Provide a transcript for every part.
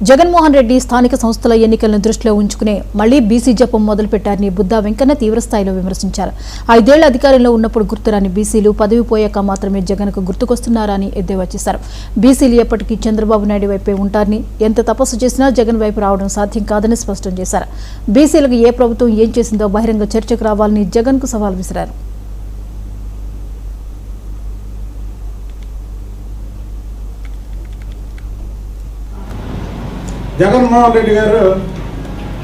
జగన్మోహన్ రెడ్డి స్థానిక సంస్థల ఎన్నికలను దృష్టిలో ఉంచుకునే మళ్లీ బీసీ జపం మొదలుపెట్టారని బుద్దా వెంకన్న తీవ్రస్థాయిలో విమర్శించారు. 5 ఏళ్ల అధికారంలో ఉన్నప్పుడు గుర్తురాని బీసీలు పదవి పోయాక మాత్రమే జగన్కు గుర్తుకొస్తున్నారని ఎద్దేవా చేశారు. బీసీలు ఎప్పటికీ చంద్రబాబు నాయుడు వైపే ఉంటారని, ఎంత తపస్సు చేసినా జగన్ వైపు రావడం సాధ్యం కాదని స్పష్టం చేశారు. బీసీలకు ఏ ప్రభుత్వం ఏం చేసిందో బహిరంగ చర్చకు రావాలని జగన్కు సవాల్ విసిరారు. జగన్మోహన్ రెడ్డి గారు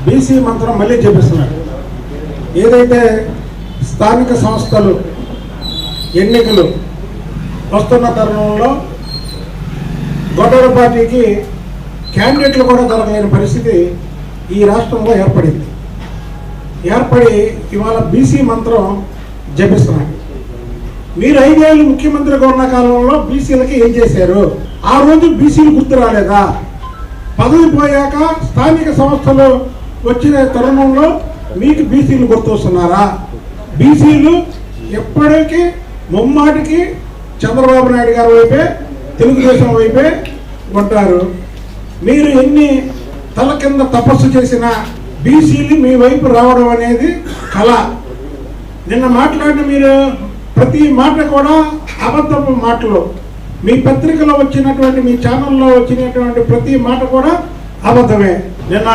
బీసీ మంత్రం మళ్ళీ చెప్పిస్తున్నారు. ఏదైతే స్థానిక సంస్థలు ఎన్నికలు వస్తున్న తరుణంలో గొడవ పార్టీకి క్యాండిడేట్లు కూడా దొరకలేని పరిస్థితి ఈ రాష్ట్రంలో ఏర్పడి ఇవాళ బీసీ మంత్రం జపిస్తున్నారు. మీరు 5 ఏళ్ళు ముఖ్యమంత్రిగా ఉన్న కాలంలో బీసీలకి ఏం చేశారు? ఆ రోజు బీసీలు గుర్తు రాలేదా? పదవి పోయాక స్థానిక సంస్థలు వచ్చిన తరుణంలో మీకు బీసీలు గుర్తొస్తున్నారా? బీసీలు ఎప్పటికీ ముమ్మాటికి చంద్రబాబు నాయుడు గారి వైపే, తెలుగుదేశం వైపే ఉంటారు. మీరు ఎన్ని తల కింద తపస్సు చేసిన బీసీలు మీ వైపు రావడం అనేది కళ. నిన్న మాట్లాడిన మీరు ప్రతి మాట కూడా అబద్ధపు మాటలు. మీ పత్రికలో వచ్చినటువంటి, మీ ఛానల్లో వచ్చినటువంటి ప్రతి మాట కూడా అబద్ధమే. నిన్న